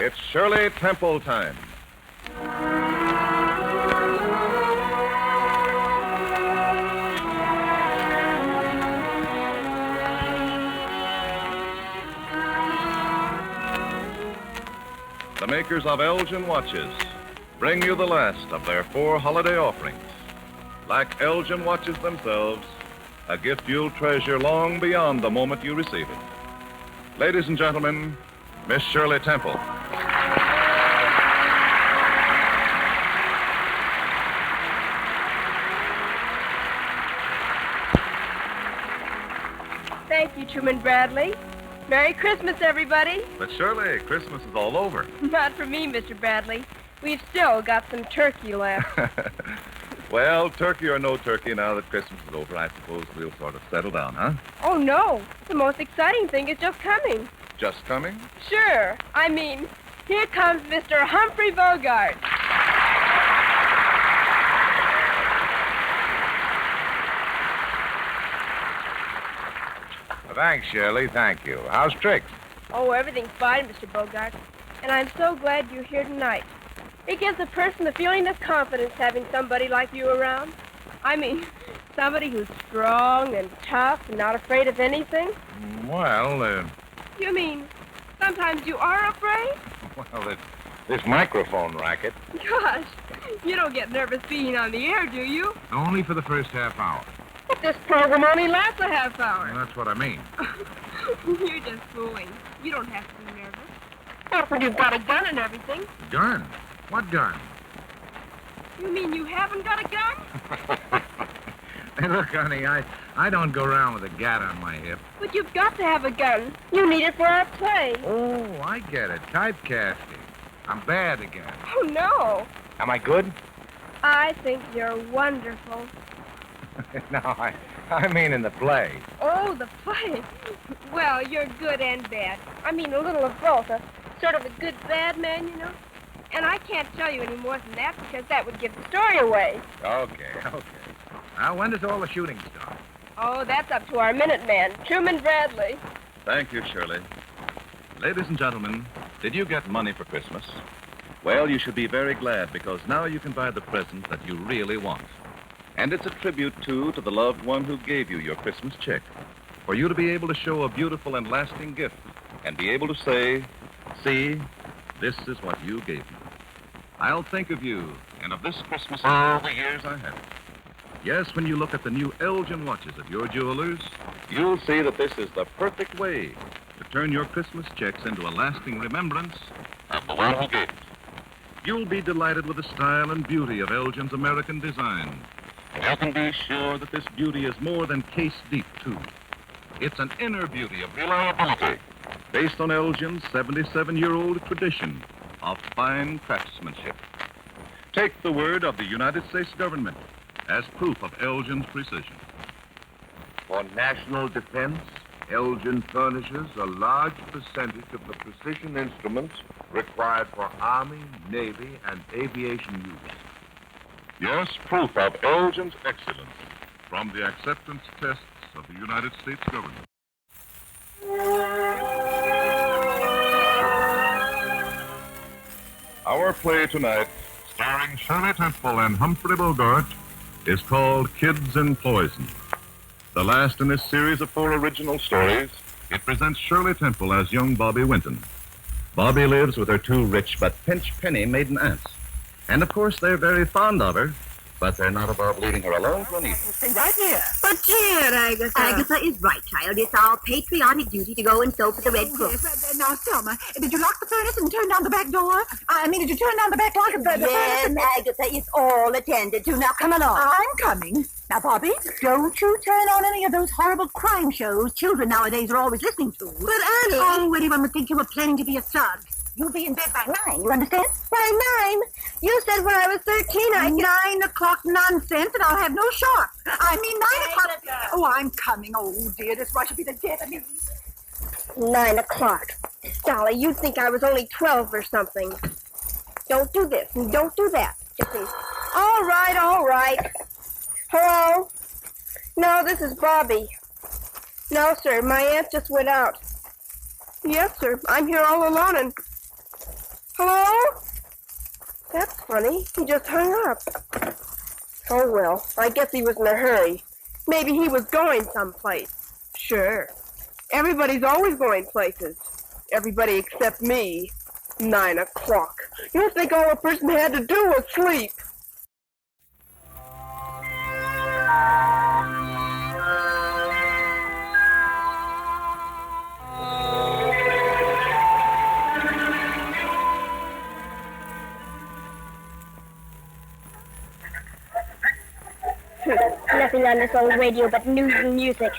It's Shirley Temple time. The makers of Elgin watches bring you the last of their 4 holiday offerings. Like Elgin watches themselves, a gift you'll treasure long beyond the moment you receive it. Ladies and gentlemen, Miss Shirley Temple. Thank you, Truman Bradley. Merry Christmas, everybody. But Shirley, Christmas is all over. Not for me, Mr. Bradley. We've still got some turkey left. Well, turkey or no turkey, now that Christmas is over, I suppose we'll sort of settle down, huh? Oh, no. The most exciting thing is just coming. Just coming? Sure. I mean, here comes Mr. Humphrey Bogart. Thanks, Shirley. Thank you. How's Trix? Oh, everything's fine, Mr. Bogart. And I'm so glad you're here tonight. It gives a person the feeling of confidence having somebody like you around. I mean, somebody who's strong and tough and not afraid of anything. Well, You mean, sometimes you are afraid? well, this microphone racket. Gosh, you don't get nervous being on the air, do you? Only for the first half hour. But this program only lasts a half hour. Well, that's what I mean. You're just fooling. You don't have to be nervous. Not when you've got a gun and everything. Gun? What gun? You mean you haven't got a gun? Hey, look, honey, I don't go around with a gat on my hip. But you've got to have a gun. You need it for our play. Oh, I get it. Typecasting. I'm bad again. Oh, no. Am I good? I think you're wonderful. No, I mean in the play. Oh, the play. Well, you're good and bad. I mean, a little of both. A sort of a good bad man, you know? And I can't tell you any more than that because that would give the story away. Okay. Now, when does all the shooting start? Oh, that's up to our Minuteman, Truman Bradley. Thank you, Shirley. Ladies and gentlemen, did you get money for Christmas? Well, you should be very glad because now you can buy the present that you really want. And it's a tribute, too, to the loved one who gave you your Christmas check. For you to be able to show a beautiful and lasting gift and be able to say, see, this is what you gave me. I'll think of you and of this Christmas all the years I have. Yes, when you look at the new Elgin watches of your jewelers, you'll see that this is the perfect way to turn your Christmas checks into a lasting remembrance of the one who gave it. You'll be delighted with the style and beauty of Elgin's American design. And you can be sure that this beauty is more than case deep, too. It's an inner beauty of reliability, based on Elgin's 77-year-old tradition of fine craftsmanship. Take the word of the United States government as proof of Elgin's precision. For national defense, Elgin furnishes a large percentage of the precision instruments required for Army, Navy, and aviation use. Yes, proof of Elgin's excellence from the acceptance tests of the United States government. Our play tonight, starring Shirley Temple and Humphrey Bogart, is called Kids in Poison. The last in this series of 4 original stories, it presents Shirley Temple as young Bobbie Winton. Bobbie lives with her 2 rich but pinch penny maiden aunts. And of course, they're very fond of her, but they're not above leaving her alone for an evening. Stay right here. But dear Agatha. Agatha is right, child. It's our patriotic duty to go and sew for the Red Cross. Yes, now, Selma, did you lock the furnace and turn down the back door? I mean, did you turn down the back lock of the Yes, furnace? Agatha, it's all attended to. Now, come along. I'm coming. Now, Bobbie, don't you turn on any of those horrible crime shows children nowadays are always listening to. But, Annie... Oh, anyone would think you were planning to be a thug. You'll be in bed by 9, you understand? By 9? You said when I was 13, 9 o'clock nonsense, and I'll have no sharp. I mean, 9 o'clock. Oh, I'm coming. Oh, dear, this why should be the death of me. 9 o'clock. Dolly, you'd think I was only 12 or something. Don't do this and don't do that. Just say, all right. Hello? No, this is Bobbie. No, sir, my aunt just went out. Yes, sir, I'm here all alone and... Hello? That's funny. He just hung up. Oh, well, I guess he was in a hurry. Maybe he was going someplace. Sure. Everybody's always going places. Everybody except me. 9 o'clock. You think all a person had to do was sleep? Nothing on this old radio but news and music.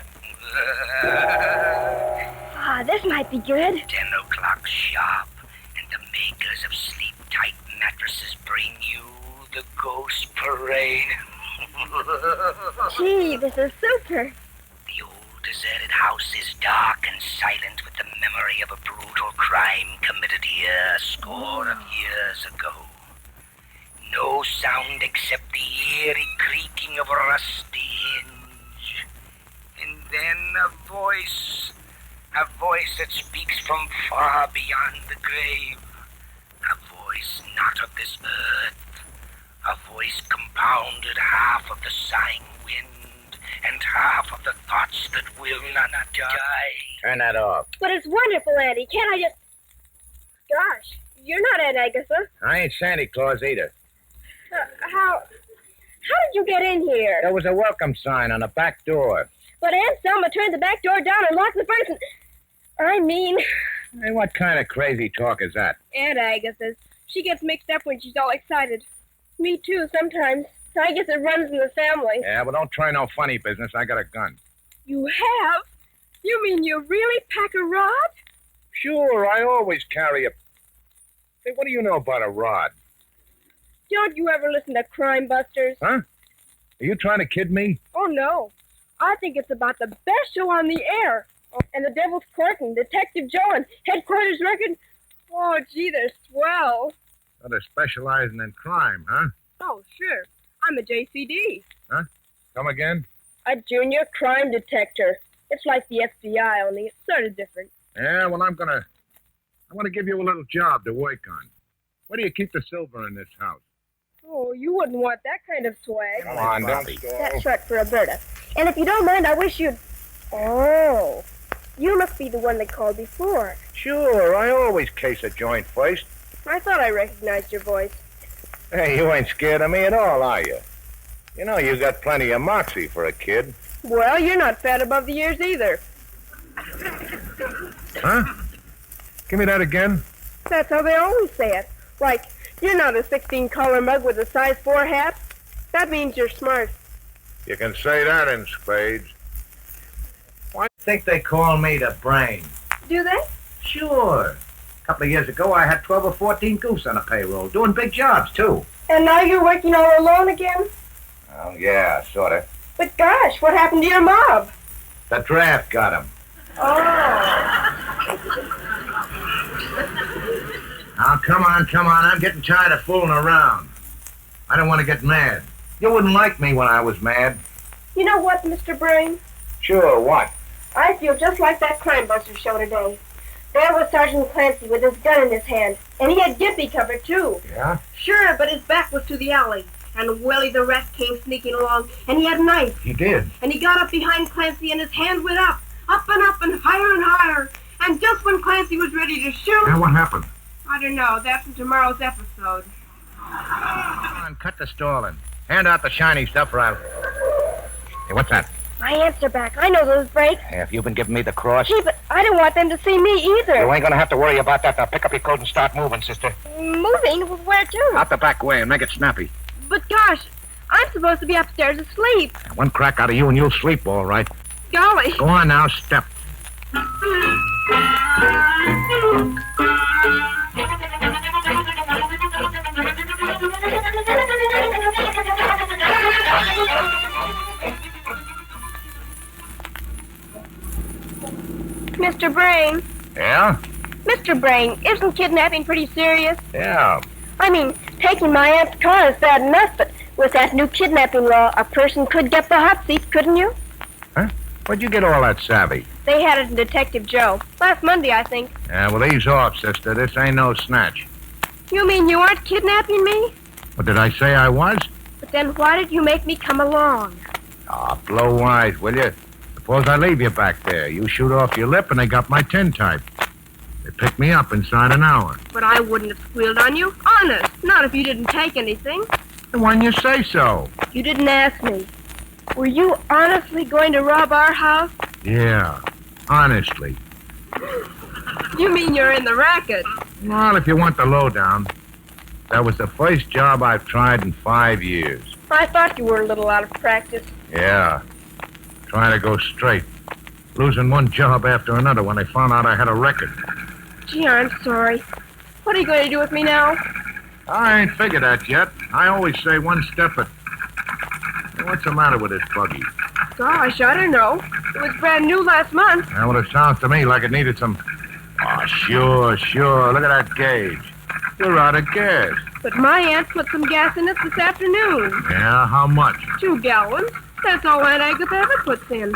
This might be good. 10 o'clock sharp, and the makers of sleep-tight mattresses bring you the Ghost Parade. Gee, this is super. The old deserted house is dark and silent with the memory of a brutal crime committed here a score of years ago. No sound except the eerie creaking of a rusty hinge. And then a voice that speaks from far beyond the grave. A voice not of this earth. A voice compounded half of the sighing wind and half of the thoughts that will not die. Turn that off. But it's wonderful, Andy. Can't I just... Gosh, you're not Aunt Agatha. I ain't Santa Claus either. How did you get in here? There was a welcome sign on the back door. But Aunt Selma turned the back door down and locked the front and... I mean... Hey, what kind of crazy talk is that? Aunt Agatha's. She gets mixed up when she's all excited. Me too, sometimes. I guess it runs in the family. Yeah, well, don't try no funny business. I got a gun. You have? You mean you really pack a rod? Sure, I always carry a... Hey, what do you know about a rod? Don't you ever listen to Crime Busters? Huh? Are you trying to kid me? Oh, no. I think it's about the best show on the air. And the Devil's Court and Detective Joe and Headquarters Record. Oh, gee, they're swell. Well, they're specializing in crime, huh? Oh, sure. I'm a JCD. Huh? Come again? A Junior Crime Detector. It's like the FBI, only it's sort of different. Yeah, well, I want to give you a little job to work on. Where do you keep the silver in this house? Oh, you wouldn't want that kind of swag. Come on, don't stall. That's short for Alberta. And if you don't mind, I wish you'd... Oh, you must be the one that called before. Sure, I always case a joint first. I thought I recognized your voice. Hey, you ain't scared of me at all, are you? You know you got plenty of moxie for a kid. Well, you're not fat above the ears either. Huh? Give me that again. That's how they always say it. Like, you're not a 16-color mug with a size 4 hat. That means you're smart. You can say that in spades. Why do you think they call me the brain? Do they? Sure. A couple of years ago, I had 12 or 14 goose on a payroll, doing big jobs, too. And now you're working all alone again? Oh, yeah, sort of. But gosh, what happened to your mob? The draft got him. Oh. Now, come on. I'm getting tired of fooling around. I don't want to get mad. You wouldn't like me when I was mad. You know what, Mr. Brain? Sure, what? I feel just like that Crime Buster show today. There was Sergeant Clancy with his gun in his hand, and he had Gimpy covered, too. Yeah? Sure, but his back was to the alley. And Willie the Rat came sneaking along, and he had a knife. He did. And he got up behind Clancy, and his hand went up and higher. And just when Clancy was ready to shoot... Now, what happened? I don't know. That's in tomorrow's episode. Come on, cut the stalling. Hand out the shiny stuff, or I'll... Hey, what's that? My ants are back. I know those break. Hey, have you been giving me the cross? Gee, but I don't want them to see me either. You ain't gonna have to worry about that. Now pick up your coat and start moving, sister. Moving? Where to? Out the back way and make it snappy. But gosh, I'm supposed to be upstairs asleep. One crack out of you and you'll sleep all right. Golly. Go on now, step. Mr. Brain. Yeah? Mr. Brain, isn't kidnapping pretty serious? Yeah. I mean, taking my aunt's car is bad enough, but with that new kidnapping law, a person could get the hot seat, couldn't you? Huh? Where'd you get all that savvy? They had it in Detective Joe. Last Monday, I think. Yeah, well, ease off, sister. This ain't no snatch. You mean you aren't kidnapping me? What did I say I was? But then why did you make me come along? Blow wise, will you? Suppose I leave you back there. You shoot off your lip and they got my tintype. They picked me up inside an hour. But I wouldn't have squealed on you. Honest. Not if you didn't take anything. And when you say so. You didn't ask me. Were you honestly going to rob our house? Yeah, honestly. You mean you're in the racket? Well, if you want the lowdown, that was the first job I've tried in 5 years. I thought you were a little out of practice. Yeah, trying to go straight. Losing one job after another when they found out I had a record. Gee, I'm sorry. What are you going to do with me now? I ain't figured that yet. I always say one step at... Hey, what's the matter with this buggy? Gosh, I don't know. It was brand new last month. Well, it sounds to me like it needed some... Oh, sure. Look at that gauge. You're out of gas. But my aunt put some gas in it this afternoon. Yeah, how much? 2 gallons. That's all Aunt Agatha ever puts in.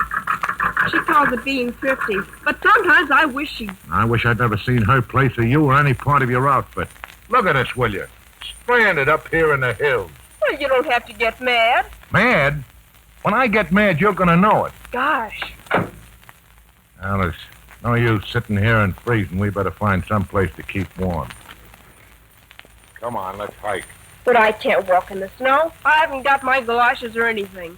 She calls it being thrifty. But sometimes I wish I wish I'd never seen her place or you or any part of your outfit. Look at us, will you? Stranded up here in the hills. Well, you don't have to get mad. Mad? When I get mad, you're gonna know it. Gosh. Alice, no use sitting here and freezing. We better find some place to keep warm. Come on, let's hike. But I can't walk in the snow. I haven't got my galoshes or anything.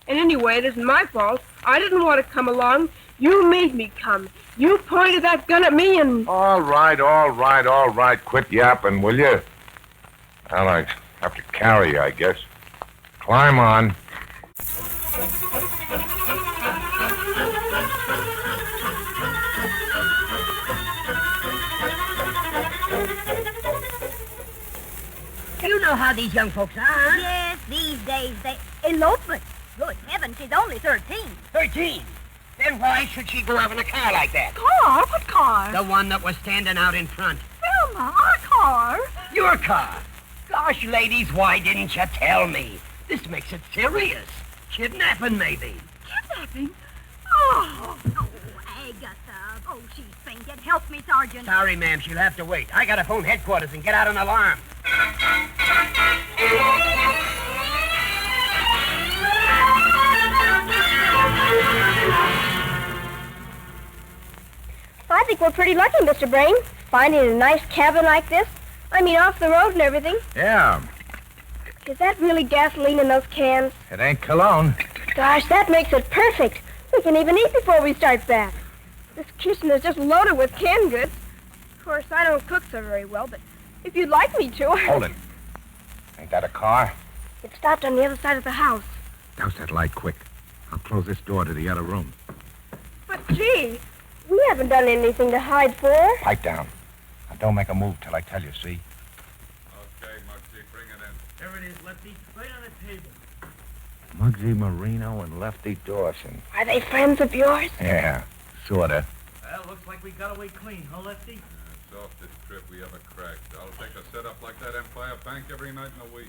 And anyway, it isn't my fault. I didn't want to come along. You made me come. You pointed that gun at me and... All right. Quit yapping, will you? Well, I have to carry you, I guess. Climb on. You know how these young folks are. Yes, these days they... Elopement. Good heavens, she's only 13. 13? Then why should she go out in a car like that? Car? What car? The one that was standing out in front. Wilma, our car. Your car. Gosh, ladies, why didn't you tell me? This makes it serious. Kidnapping, maybe. Kidnapping? Oh. Oh, Agatha. Oh, she's fainted. Help me, Sergeant. Sorry, ma'am, she'll have to wait. I gotta phone headquarters and get out an alarm. I think we're pretty lucky, Mr. Brain, finding a nice cabin like this. I mean, off the road and everything. Yeah, Is that really gasoline in those cans? it ain't cologne. Gosh, that makes it perfect. We can even eat before we start back. This kitchen is just loaded with canned goods. Of course, I don't cook so very well, but if you'd like me to... Hold it. Ain't that a car? It stopped on the other side of the house. Douse that light quick. I'll close this door to the other room. But, gee, we haven't done anything to hide for. Pipe down. Now, don't make a move till I tell you, see? Okay, Muggsy, bring it in. There it is, Lefty. Right on the table. Muggsy Marino and Lefty Dawson. Are they friends of yours? Yeah, sorta. Well, looks like we got away clean, huh, Lefty? Softest trip we ever cracked. I'll take a setup like that Empire Bank every night in a week.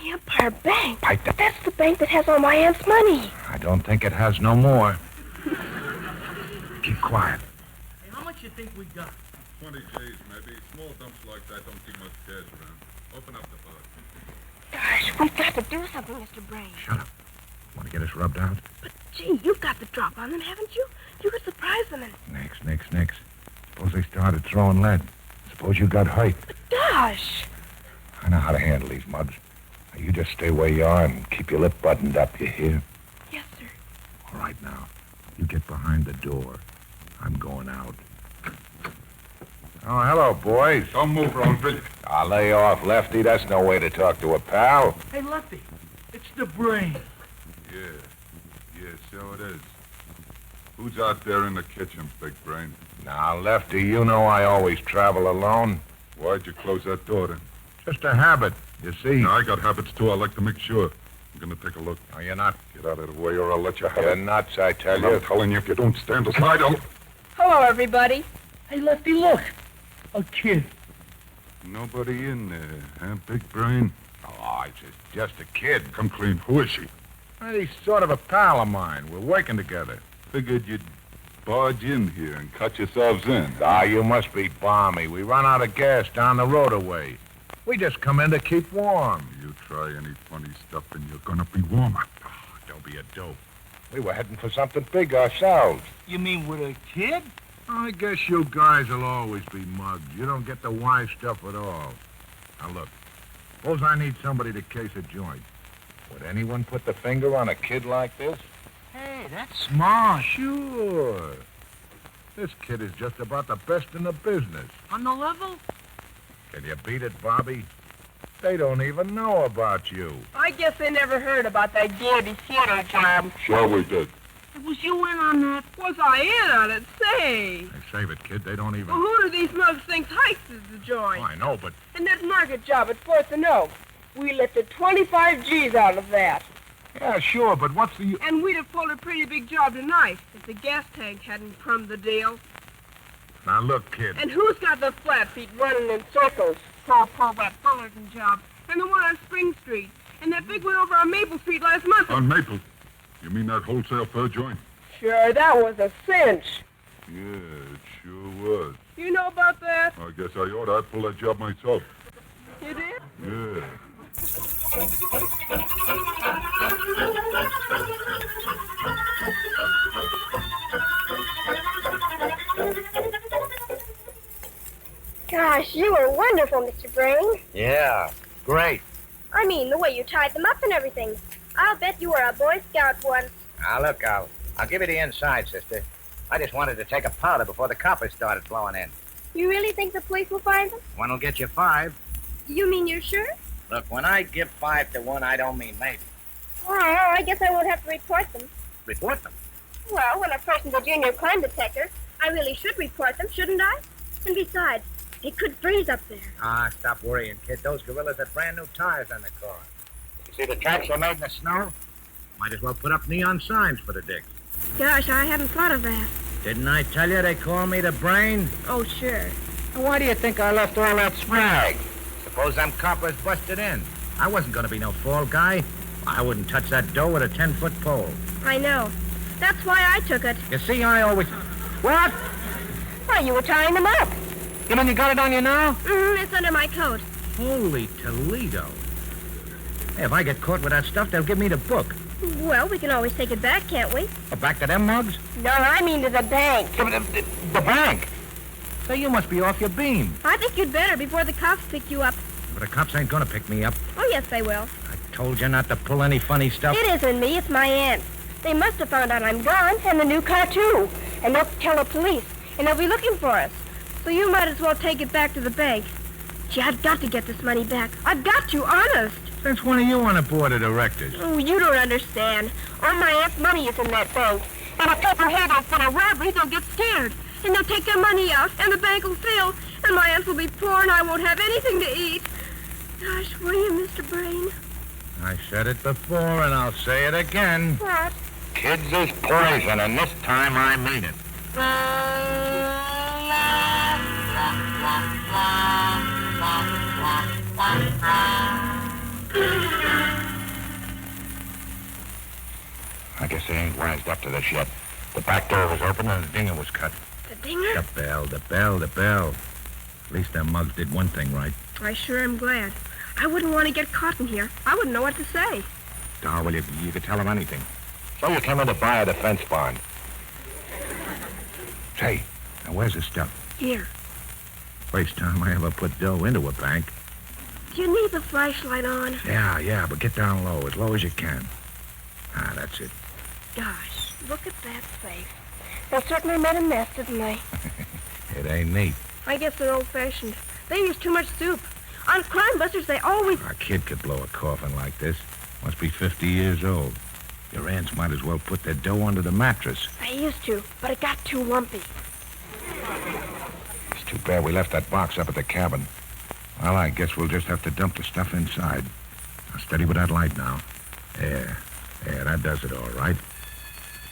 The Empire Bank? Pipe down. That's the bank that has all my aunt's money. I don't think it has no more. Keep quiet. Hey, how much you think we got? 20 G's, maybe. Small dumps like that don't keep much cash around. Open up the box. Gosh, we've got to do something, Mr. Brain. Shut up. Want to get us rubbed out? But, gee, you've got the drop on them, haven't you? You could surprise them and... Nix. Suppose they started throwing lead. Suppose you got hurt. But, gosh. I know how to handle these mugs. Now, you just stay where you are and keep your lip buttoned up, you hear? Yes, sir. All right, now. You get behind the door. I'm going out. Oh, hello, boys. Don't move, Ronville. I'll lay off, Lefty. That's no way to talk to a pal. Hey, Lefty, it's the Brain. Yeah, so it is. Who's out there in the kitchen, big brain? Now, Lefty, you know I always travel alone. Why'd you close that door then? Just a habit, you see. I got habits too. I like to make sure. I'm gonna take a look. No, you're not. Get out of the way or I'll let you have You're it. nuts, I tell I'm you. telling you, if you don't stand aside, I'll... Hello, everybody. Hey, Lefty, look. A kid. Nobody in there, huh, big brain? Oh, it's just a kid. Come clean. Who is she? Well, he's sort of a pal of mine. We're working together. Figured you'd barge in here and cut yourselves in. Ah, you must be balmy. We run out of gas down the road away. We just come in to keep warm. You try any funny stuff and you're gonna be warmer. Don't be a dope. We were heading for something big ourselves. You mean with a kid? I guess you guys will always be mugs. You don't get the wise stuff at all. Now, look. Suppose I need somebody to case a joint. Would anyone put the finger on a kid like this? Hey, that's smart. Sure. This kid is just about the best in the business. On the level? Can you beat it, Bobbie? They don't even know about you. I guess they never heard about that Gabby theater job. Sure we did. Was you in on that? Was I in on it? Say. Hey, save it, kid. They don't even... Well, who do these mugs think heist is the joint? Oh, I know, but... And that market job at 4th and Oak. We lifted 25 G's out of that. Yeah, sure, but what's the... And we'd have pulled a pretty big job tonight if the gas tank hadn't crumbed the deal. Now, look, kid. And who's got the flat feet running in circles? Pull that Fullerton job. And the one on Spring Street. And that big one over on Maple Street last month. On Maple? You mean that wholesale fur joint? Sure, that was a cinch. Yeah, it sure was. You know about that? I guess I ought to. I'd pull that job myself. You did? Yeah. Gosh, you were wonderful, Mr. Brain. Yeah, great. I mean, the way you tied them up and everything. I'll bet you were a Boy Scout once. Now, look, I'll give you the inside, sister. I just wanted to take a powder before the coppers started flowing in. You really think the police will find them? One will get you 5. You mean you're sure? Look, when I give 5 to 1, I don't mean maybe. Well, I guess I won't have to report them. Report them. Well, when a person's a junior crime detector, I really should report them, shouldn't I? And besides, it could freeze up there. Ah, stop worrying, kid. Those gorillas have brand new tires on the car. You see the tracks were made in the snow? Might as well put up neon signs for the digs. Gosh, I hadn't thought of that. Didn't I tell you they call me the brain? Oh, sure. Why do you think I left all that swag? Suppose them coppers busted in. I wasn't going to be no fall guy. I wouldn't touch that dough with a 10-foot pole. I know. That's why I took it. You see, I always... What? Why, you were tying them up. You mean you got it on you now? It's under my coat. Holy Toledo. Hey, if I get caught with that stuff, they'll give me the book. Well, we can always take it back, can't we? Back to them mugs? No, I mean to the bank. The bank? Say, you must be off your beam. I think you'd better before the cops pick you up. But the cops ain't gonna pick me up. Oh, yes, they will. I told you not to pull any funny stuff. It isn't me, it's my aunt. They must have found out I'm gone, and the new car, too. And they'll tell the police, and they'll be looking for us. So you might as well take it back to the bank. Gee, I've got to get this money back. I've got to, honest. Since when are you on the board of directors? Oh, you don't understand. All my aunt's money is in that bank. And if people hear that for a robbery, they'll get scared. And they'll take their money out, and the bank will fail. And my aunt will be poor, and I won't have anything to eat. Gosh, will you, Mr. Brain? I said it before, and I'll say it again. What? Kids is poison, and this time I mean it. I guess they ain't wised up to this yet. The back door was open and the dinger was cut. The dinger? The bell. At least them mugs did one thing right. I sure am glad. I wouldn't want to get caught in here. I wouldn't know what to say. Oh, well, you could tell them anything. So you came in to buy a defense bond. Say, now where's the stuff? Here. First time I ever put dough into a bank. Do you need the flashlight on? Yeah, but get down low as you can. Ah, that's it. Gosh, look at that safe. They certainly made a mess, didn't they? It ain't neat. I guess they're old-fashioned. They use too much soup. On Crime Busters, they always... A kid could blow a coffin like this. Must be 50 years old. Your aunts might as well put their dough under the mattress. I used to, but it got too lumpy. It's too bad we left that box up at the cabin. Well, I guess we'll just have to dump the stuff inside. Now, steady with that light now. Yeah, that does it all right.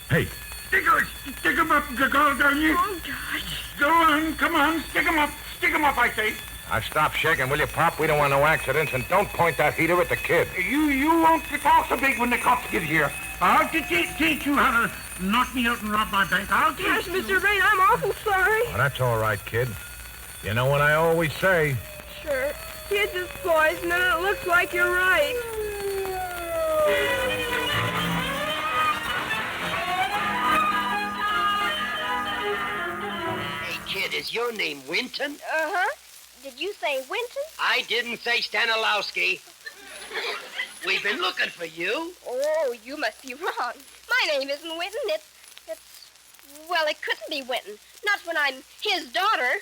Hey, Stick him up, don't you? Oh, gosh. Go on, come on, stick him up, I say. Now, stop shaking, will you, Pop? We don't want no accidents, and don't point that heater at the kid. You won't talk so big when the cops get here. I'll teach you how to knock me out and rob my bank. I'll teach Gosh, you. Mr. Brain, I'm awful sorry. Oh, that's all right, kid. You know what I always say? Sure. Kids is poison, and it looks like you're right. Hey, kid, is your name Winton? Uh-huh. Did you say Winton? I didn't say Stanilowski. We've been looking for you. Oh, you must be wrong. My name isn't Winton. Well, it couldn't be Winton. Not when I'm his daughter.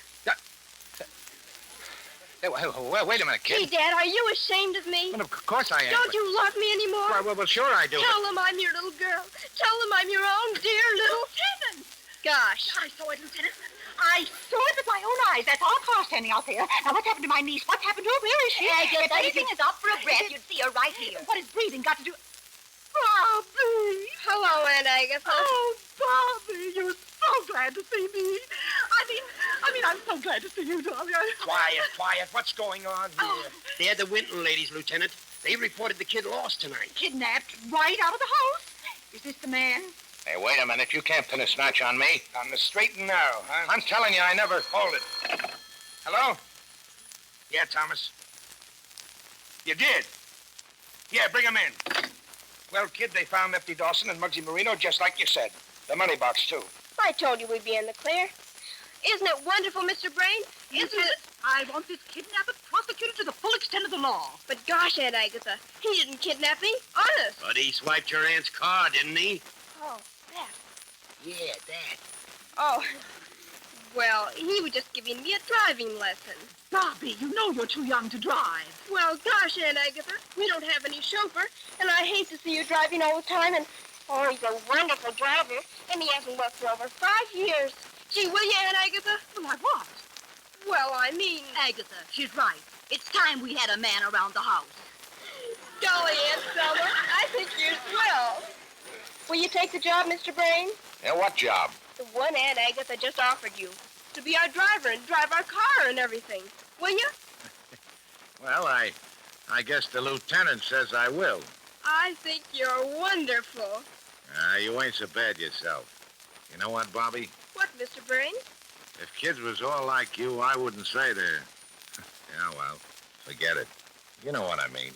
Hey, wait a minute, Gee, Dad, are you ashamed of me? Well, of course I am. Don't you love me anymore? Well, sure I do. Tell them I'm your little girl. Tell them I'm your own dear little... Lieutenant! Gosh. I saw it, Lieutenant. I saw it with my own eyes. That's our car standing out there. Now, what's happened to my niece? What's happened to her? Where is she? If anything is up for a breath, you'd see her right here. What has breathing got to do... Bobbie! Hello, Aunt Agatha. Oh, Bobbie, you're so glad to see me. I mean, I'm so glad to see you, darling. Quiet. What's going on here? Oh. They're the Winton ladies, Lieutenant. They reported the kid lost tonight. Kidnapped right out of the house. Is this the man? Hey, wait a minute. You can't pin a snatch on me. On the straight and narrow, huh? I'm telling you, I never... Hold it. Hello? Yeah, Thomas. You did? Yeah, bring him in. Well, kid, they found Lefty Dawson and Muggsy Marino just like you said. The money box, too. I told you we'd be in the clear. Isn't it wonderful, Mr. Brain? Isn't it? I want this kidnapper prosecuted to the full extent of the law. But gosh, Aunt Agatha, he didn't kidnap me. Honest. But he swiped your aunt's car, didn't he? Oh, that. Yeah, that. Oh, well, he was just giving me a driving lesson. Bobbie, you know you're too young to drive. Well, gosh, Aunt Agatha, we don't have any chauffeur, and I hate to see you driving all the time, and, oh, he's a wonderful driver, and he hasn't worked for over 5 years. Gee, will you, Aunt Agatha? Well, I what? Well, I mean... Agatha, she's right. It's time we had a man around the house. Golly, Aunt Selma, I think you're swell. Will you take the job, Mr. Brain? Yeah, what job? The one Aunt Agatha just offered you. To be our driver and drive our car and everything. Will you? Well, I guess the lieutenant says I will. I think you're wonderful. You ain't so bad yourself. You know what, Bobbie? What, Mr. Brain? If kids was all like you, I wouldn't say they're... Yeah, well, forget it. You know what I mean.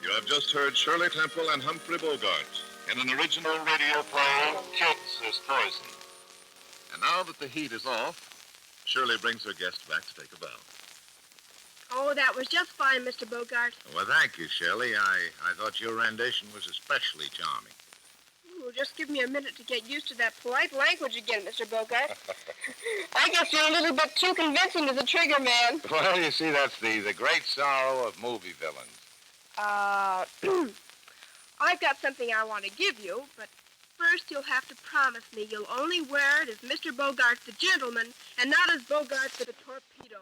You have just heard Shirley Temple and Humphrey Bogart in an original radio play, Kids is Poison. And now that the heat is off, Shirley brings her guest back to take a bow. Oh, that was just fine, Mr. Bogart. Well, thank you, Shirley. I thought your rendition was especially charming. Ooh, just give me a minute to get used to that polite language again, Mr. Bogart. I guess you're a little bit too convincing as a trigger man. Well, you see, that's the great sorrow of movie villains. I've got something I want to give you, but first you'll have to promise me you'll only wear it as Mr. Bogart the gentleman and not as Bogart the torpedo.